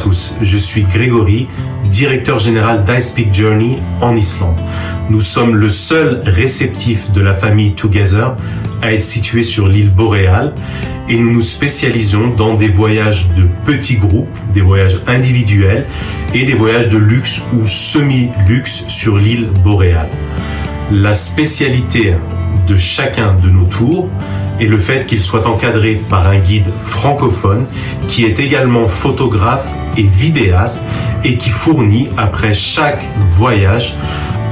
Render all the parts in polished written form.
tous, je suis Grégory, directeur général d'Icepeak Journey en Islande. Nous sommes le seul réceptif de la famille Together à être situé sur l'île boréale et nous nous spécialisons dans des voyages de petits groupes, des voyages individuels et des voyages de luxe ou semi-luxe sur l'île boréale. La spécialité de chacun de nos tours est le fait qu'il soit encadré par un guide francophone qui est également photographe et vidéaste et qui fournit après chaque voyage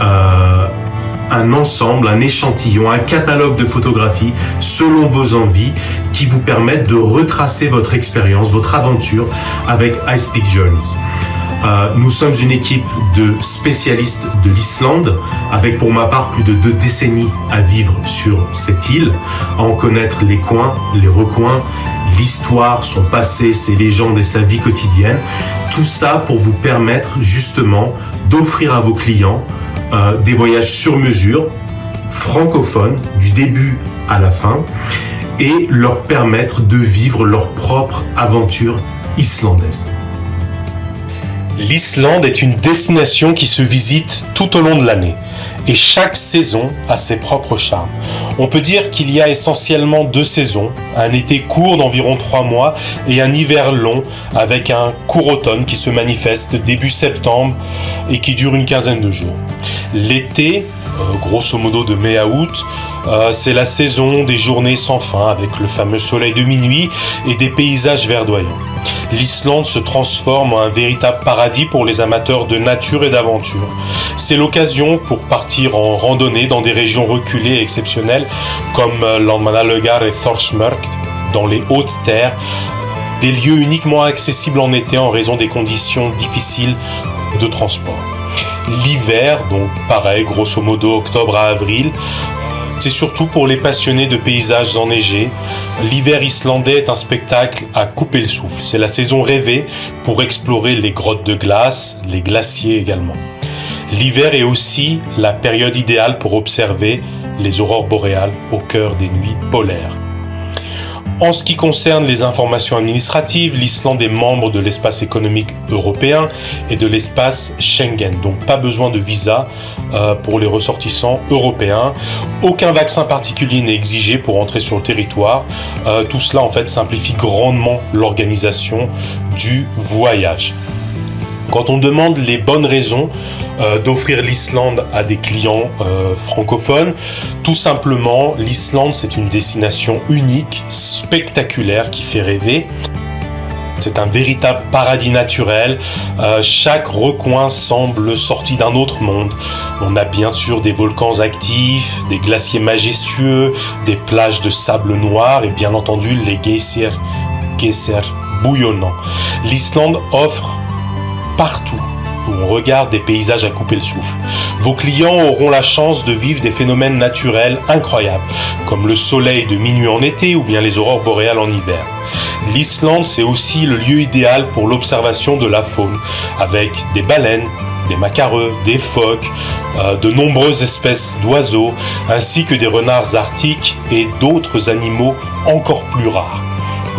un ensemble, un échantillon, un catalogue de photographies selon vos envies qui vous permettent de retracer votre expérience, votre aventure avec Icepeak Journeys. Nous sommes une équipe de spécialistes de l'Islande avec pour ma part plus de 2 décennies à vivre sur cette île, à en connaître les coins, les recoins, l'histoire, son passé, ses légendes et sa vie quotidienne. Tout ça pour vous permettre justement d'offrir à vos clients des voyages sur mesure, francophones, du début à la fin, et leur permettre de vivre leur propre aventure islandaise. L'Islande est une destination qui se visite tout au long de l'année et chaque saison a ses propres charmes. On peut dire qu'il y a essentiellement 2 saisons, un été court d'environ 3 mois et un hiver long avec un court automne qui se manifeste début septembre et qui dure une quinzaine de jours. L'été, grosso modo de mai à août, c'est la saison des journées sans fin avec le fameux soleil de minuit et des paysages verdoyants. L'Islande se transforme en un véritable paradis pour les amateurs de nature et d'aventure. C'est l'occasion pour partir en randonnée dans des régions reculées et exceptionnelles comme Landmannalaugar et Þórsmörk, dans les hautes terres, des lieux uniquement accessibles en été en raison des conditions difficiles de transport. L'hiver, donc pareil, grosso modo octobre à avril, c'est surtout pour les passionnés de paysages enneigés. L'hiver islandais est un spectacle à couper le souffle. C'est la saison rêvée pour explorer les grottes de glace, les glaciers également. L'hiver est aussi la période idéale pour observer les aurores boréales au cœur des nuits polaires. En ce qui concerne les informations administratives, l'Islande est membre de l'espace économique européen et de l'espace Schengen, donc pas besoin de visa pour les ressortissants européens. Aucun vaccin particulier n'est exigé pour entrer sur le territoire. Tout cela en fait simplifie grandement l'organisation du voyage. Quand on demande les bonnes raisons d'offrir l'Islande à des clients francophones, tout simplement, l'Islande c'est une destination unique, spectaculaire, qui fait rêver. C'est un véritable paradis naturel. Chaque recoin semble sorti d'un autre monde. On a bien sûr des volcans actifs, des glaciers majestueux, des plages de sable noir et bien entendu les geysers bouillonnants. L'Islande offre partout où on regarde des paysages à couper le souffle. Vos clients auront la chance de vivre des phénomènes naturels incroyables, comme le soleil de minuit en été ou bien les aurores boréales en hiver. L'Islande, c'est aussi le lieu idéal pour l'observation de la faune, avec des baleines, des macareux, des phoques, de nombreuses espèces d'oiseaux, ainsi que des renards arctiques et d'autres animaux encore plus rares.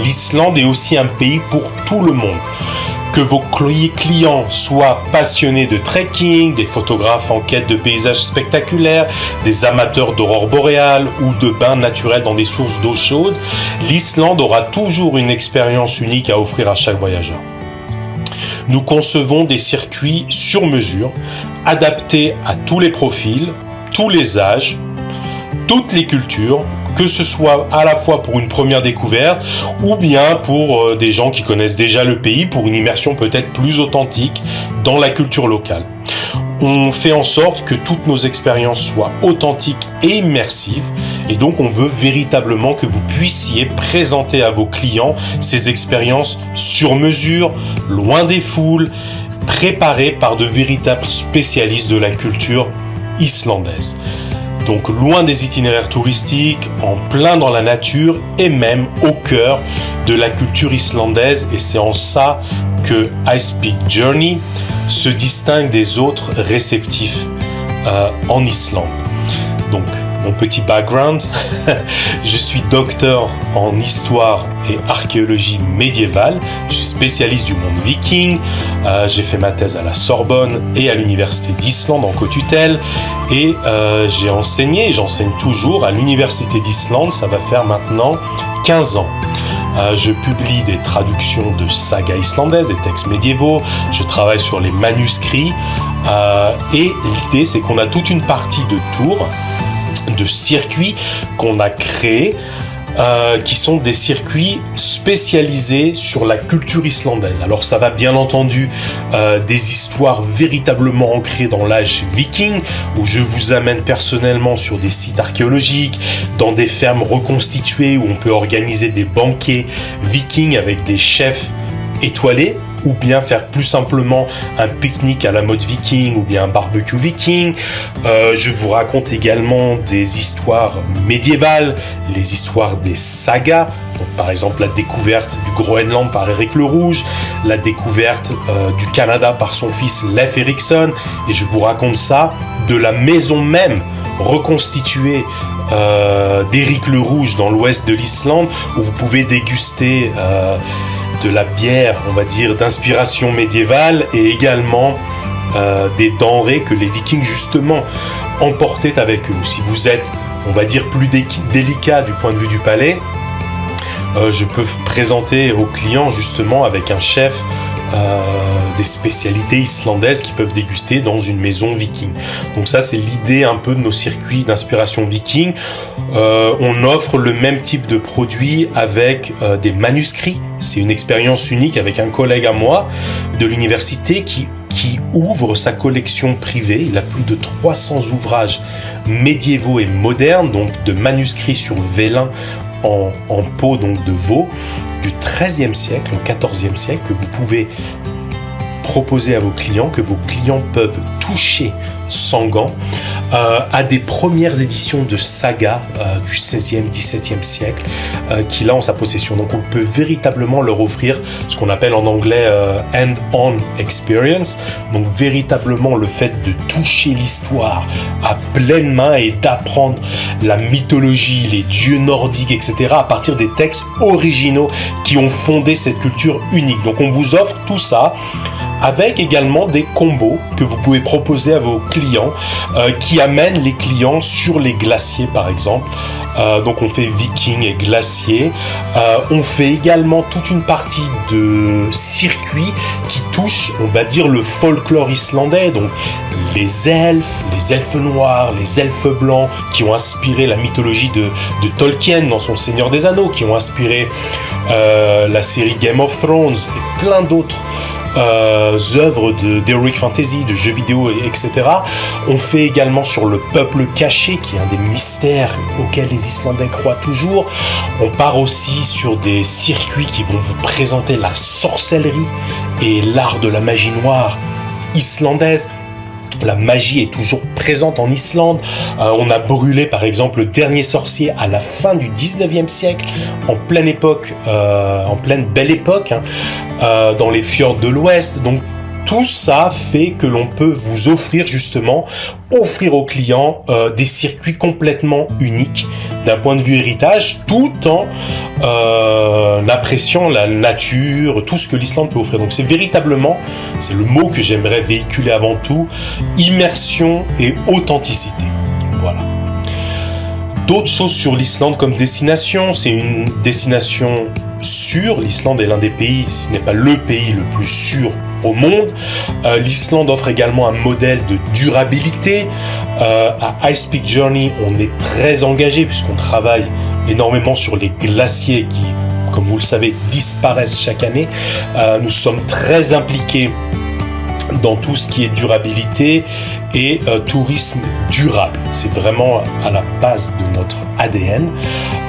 L'Islande est aussi un pays pour tout le monde. Que vos clients soient passionnés de trekking, des photographes en quête de paysages spectaculaires, des amateurs d'aurores boréales ou de bains naturels dans des sources d'eau chaude, l'Islande aura toujours une expérience unique à offrir à chaque voyageur. Nous concevons des circuits sur mesure, adaptés à tous les profils, tous les âges, toutes les cultures, que ce soit à la fois pour une première découverte ou bien pour des gens qui connaissent déjà le pays, pour une immersion peut-être plus authentique dans la culture locale. On fait en sorte que toutes nos expériences soient authentiques et immersives et donc on veut véritablement que vous puissiez présenter à vos clients ces expériences sur mesure, loin des foules, préparées par de véritables spécialistes de la culture islandaise. Donc loin des itinéraires touristiques, en plein dans la nature et même au cœur de la culture islandaise. Et c'est en ça que Icepeak Journey se distingue des autres réceptifs en Islande. Donc mon petit background. Je suis docteur en histoire et archéologie médiévale. Je suis spécialiste du monde viking. J'ai fait ma thèse à la Sorbonne et à l'université d'Islande en co-tutelle. Et j'ai enseigné, et j'enseigne toujours à l'université d'Islande. Ça va faire maintenant 15 ans. Je publie des traductions de sagas islandaises, des textes médiévaux. Je travaille sur les manuscrits. Et l'idée, c'est qu'on a toute une partie de tours, de circuits qu'on a créés, qui sont des circuits spécialisés sur la culture islandaise. Alors ça va bien entendu des histoires véritablement ancrées dans l'âge viking, où je vous amène personnellement sur des sites archéologiques, dans des fermes reconstituées où on peut organiser des banquets vikings avec des chefs étoilés, ou bien faire plus simplement un pique-nique à la mode viking, ou bien un barbecue viking. Je vous raconte également des histoires médiévales, les histoires des sagas, donc par exemple la découverte du Groenland par Éric le Rouge, la découverte du Canada par son fils Leif Erikson, et je vous raconte ça de la maison même reconstituée d'Éric le Rouge dans l'ouest de l'Islande, où vous pouvez déguster de la bière, on va dire, d'inspiration médiévale, et également des denrées que les Vikings justement emportaient avec eux. Si vous êtes, on va dire, plus délicat du point de vue du palais, je peux présenter aux clients justement avec un chef des spécialités islandaises qu'ils peuvent déguster dans une maison viking. Donc ça, c'est l'idée un peu de nos circuits d'inspiration viking. On offre le même type de produit avec des manuscrits. C'est une expérience unique avec un collègue à moi de l'université qui ouvre sa collection privée. Il a plus de 300 ouvrages médiévaux et modernes, donc de manuscrits sur vélin en peau donc de veau du XIIIe siècle, au XIVe siècle, que vous pouvez proposer à vos clients, que vos clients peuvent toucher sans gants, à des premières éditions de sagas du XVIe, XVIIe siècle qu'il a en sa possession. Donc on peut véritablement leur offrir ce qu'on appelle en anglais hand-on experience, donc véritablement le fait de toucher l'histoire à pleine main et d'apprendre la mythologie, les dieux nordiques, etc. à partir des textes originaux qui ont fondé cette culture unique. Donc on vous offre tout ça avec également des combos que vous pouvez proposer à vos clients qui amènent les clients sur les glaciers par exemple. Donc on fait viking et glacier. On fait également toute une partie de circuits qui touchent, on va dire, le folklore islandais. Donc les elfes noirs, les elfes blancs qui ont inspiré la mythologie de Tolkien dans son Seigneur des Anneaux, qui ont inspiré la série Game of Thrones et plein d'autres œuvres d'Heroic Fantasy, de jeux vidéo, etc. On fait également sur le peuple caché, qui est un des mystères auxquels les Islandais croient toujours. On part aussi sur des circuits qui vont vous présenter la sorcellerie et l'art de la magie noire islandaise. La magie est toujours présente en Islande. On a brûlé par exemple le dernier sorcier à la fin du 19e siècle, en pleine époque, en pleine belle époque, dans les fjords de l'Ouest. Donc tout ça fait que l'on peut vous offrir aux clients des circuits complètement uniques d'un point de vue héritage, tout en appréciant la nature, tout ce que l'Islande peut offrir. Donc c'est véritablement, c'est le mot que j'aimerais véhiculer avant tout, immersion et authenticité. Voilà. D'autres choses sur l'Islande comme destination, c'est une destination sûre. L'Islande est l'un des pays, si ce n'est pas le pays le plus sûr au monde. L'Islande offre également un modèle de durabilité. À Ice Peak Journey, on est très engagé puisqu'on travaille énormément sur les glaciers qui, comme vous le savez, disparaissent chaque année. Nous sommes très impliqués dans tout ce qui est durabilité et tourisme durable. C'est vraiment à la base de notre ADN.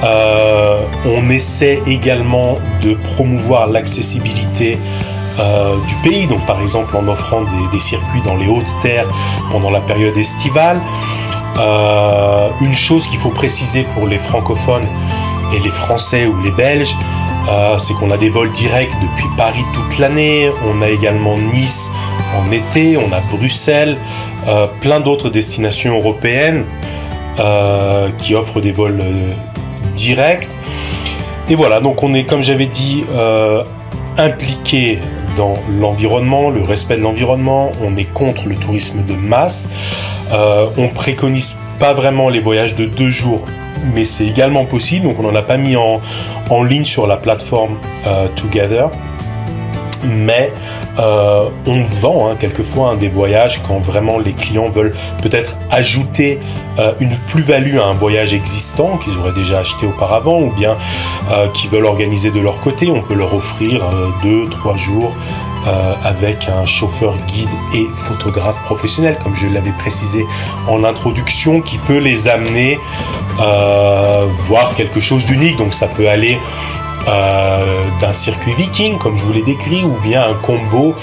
On essaie également de promouvoir l'accessibilité du pays, donc par exemple en offrant des circuits dans les hautes terres pendant la période estivale. Une chose qu'il faut préciser pour les francophones et les Français ou les Belges, c'est qu'on a des vols directs depuis Paris toute l'année. On a également Nice en été, on a Bruxelles, plein d'autres destinations européennes. qui offre des vols directs. Et voilà, donc on est, comme j'avais dit, impliqué dans l'environnement, le respect de l'environnement. On est contre le tourisme de masse. On préconise pas vraiment les voyages de 2 jours, mais c'est également possible. Donc on n'en a pas mis en ligne sur la plateforme Together. Mais on vend quelquefois des voyages quand vraiment les clients veulent peut-être ajouter une plus-value à un voyage existant qu'ils auraient déjà acheté auparavant, ou bien qui veulent organiser de leur côté. On peut leur offrir 2-3 jours avec un chauffeur guide et photographe professionnel, comme je l'avais précisé en introduction, qui peut les amener voir quelque chose d'unique. Donc ça peut aller d'un circuit viking comme je vous l'ai décrit, ou bien un combo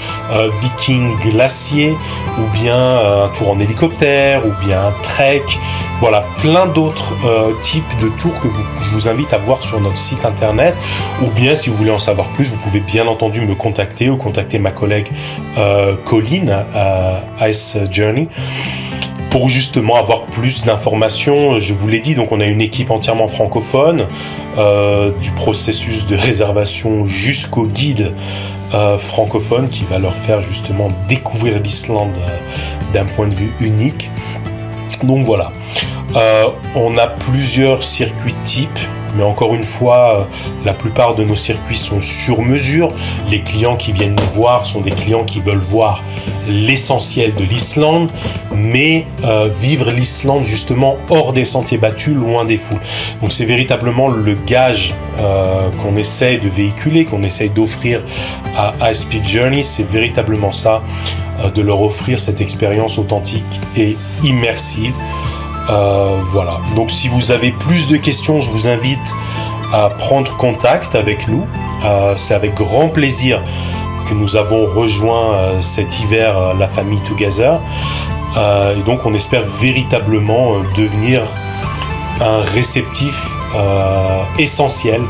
viking glacier, ou bien un tour en hélicoptère, ou bien un trek. Voilà, plein d'autres types de tours que je vous invite à voir sur notre site internet. Ou bien, si vous voulez en savoir plus, vous pouvez bien entendu me contacter ou contacter ma collègue Colline à Ice Journey pour justement avoir plus d'informations. Je vous l'ai dit, donc on a une équipe entièrement francophone, du processus de réservation jusqu'au guide francophone qui va leur faire justement découvrir l'Islande d'un point de vue unique. Donc voilà, on a plusieurs circuits types, mais encore une fois, la plupart de nos circuits sont sur mesure. Les clients qui viennent nous voir sont des clients qui veulent voir l'essentiel de l'Islande, mais vivre l'Islande justement hors des sentiers battus, loin des foules. Donc c'est véritablement le gage qu'on essaye de véhiculer, qu'on essaye d'offrir à Icepeak Journey. C'est véritablement ça, de leur offrir cette expérience authentique et immersive. Voilà, donc si vous avez plus de questions, je vous invite à prendre contact avec nous. C'est avec grand plaisir que nous avons rejoint cet hiver la famille Together. Et donc on espère véritablement devenir un réceptif essentiel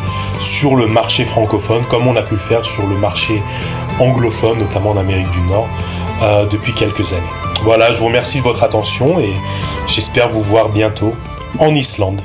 sur le marché francophone, comme on a pu le faire sur le marché anglophone, notamment en Amérique du Nord, depuis quelques années. Voilà, je vous remercie de votre attention et j'espère vous voir bientôt en Islande.